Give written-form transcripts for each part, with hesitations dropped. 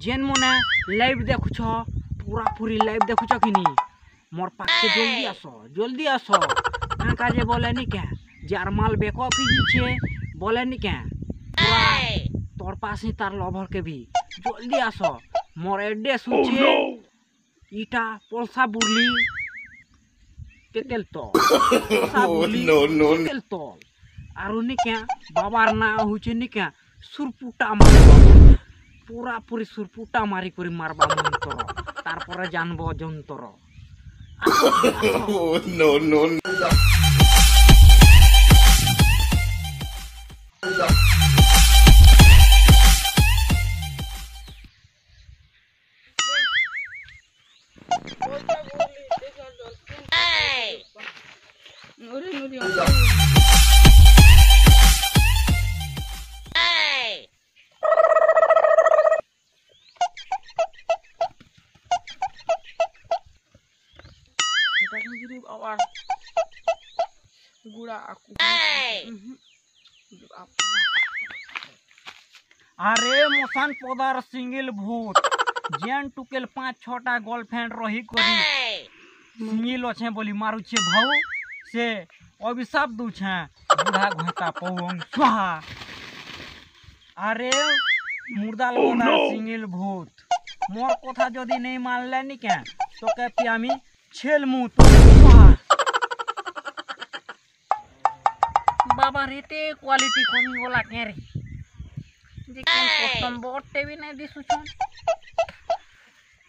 जेन मने लाइव देखुछ पूरा पूरी लाइव देखुछ कि नी मोर पाखे जल्दी आसो ना काजे बोले नी क्या जार माल बेको फिजी छे बोले नी क्या तोर पास ही तार लभर के भी जल्दी आसो मोर एड्रेस छे इटा पोलसा बुरली तेतेल तो पोलसा बुरली तेतेल तो आरु नी क्या बाबार ना होचे नी क्या सुरपुटा मार पूरा पूरी सुरपुटा मारी करी मारबा मंतर तारपरे जानबो जंतर no. अरे मोसन पदार सिंगल भूत जेन टुकेल 5-6टा गर्लफ्रेंड रही करी सिंगल अच्छे बोली मारू छे भाऊ से अभिशाप दू छे बूढ़ा घोता पौंग स्वाहा। अरे मुर्दा पदार सिंगल भूत मोर कथा जदि नहीं मानले नी क्या तो के पियामी छेल मुँह तो स्वाहा। बाबा रेते क्वालिटी कमी वाला के रे जे केन कस्टम बोटे भी नहीं दिसु छन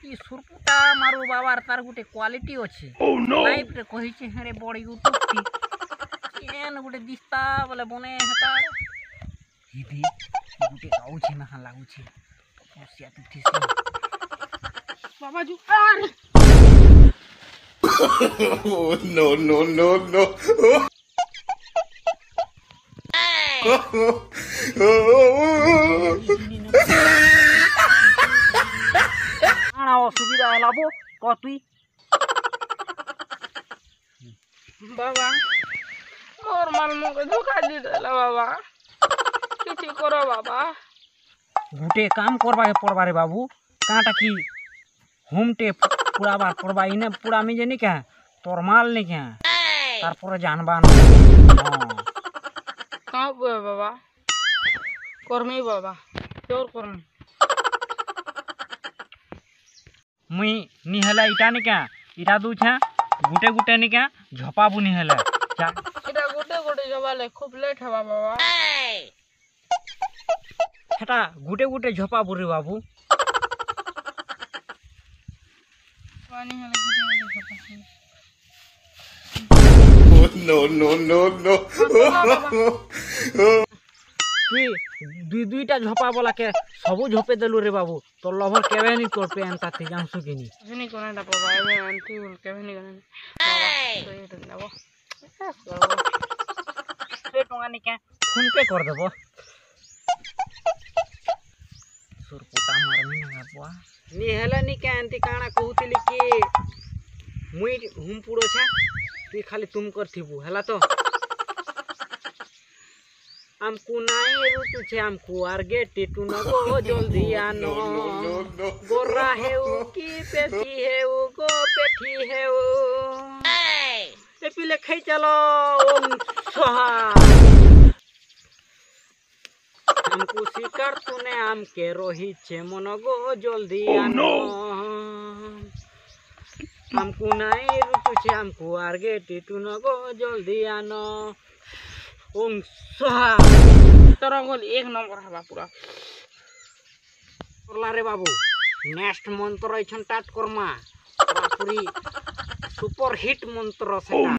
ई सुरपुटा मारू बाबार तार गुटे क्वालिटी अछि लाइफ रे कहि छे हेरे बड़ी उठुकी केन गुटे दिस्ता बोले बने हेता हिदी गुटे आउ छे ना लागु छे समस्या तुथिसी बाबा जु आर no. असुविधा है लाबो कतुई बाबा मोर माल मोके धोखा दी देला बाबा किछि करो बाबा गुटे काम करबा के पड़बा रे बाबू काटा की होम टे पूरा बार पड़बा इने पूरा में जे नी क्या तोर माल नी क्या तारपर जानबा न हां कहां पे बाबा करमी बाबा चोर करमी मुई निहला इटा नी क्या इटा दू छे गुटे गुटे नी क्या झपा बु निहला क्या इटा गुटे जबाले खूब लेट हवा बाबा हेटा गुटे गुटे झपा बुरे बाबू पानी हले गुटे झपा no. तुई दुईटा झपा बोला के सबू झपे देलु रे बाबू तो लभर केवे नी तोर पे एंता थे जानसु कि नी नहीं कोना बाबा एबे आंटी बोल के नहीं कोना बाबा तो ये नबो पे टंगा नी के फोन पे कर देबो सुरपुटा मारमी ना बुआ नी हेला नी के आंटी काना कहउतिली कि मुई हुम पुड़ो छे तुई खाली तुम करथिबु हेला तो हमको नाई रुतु छे हमको आर्गे टिटू न गो जल्दी आनो गोरा है ओ की पेटी है ओ गो पेटी है ओ ए पिले खई चलो ओम स्वाहा हमको शिकार तूने हम के रोही छे मन गो जल्दी आनो हमको नाई रुतु छे हमको आर्गे टिटू न गो जल्दी आनो ओम स्वाहा तरंगल 1 नंबर हवा पूरा करला रे बाबू नेक्स्ट मंत्र इछन टाट करमा पूरा पूरी सुपर हिट मंत्र सेटा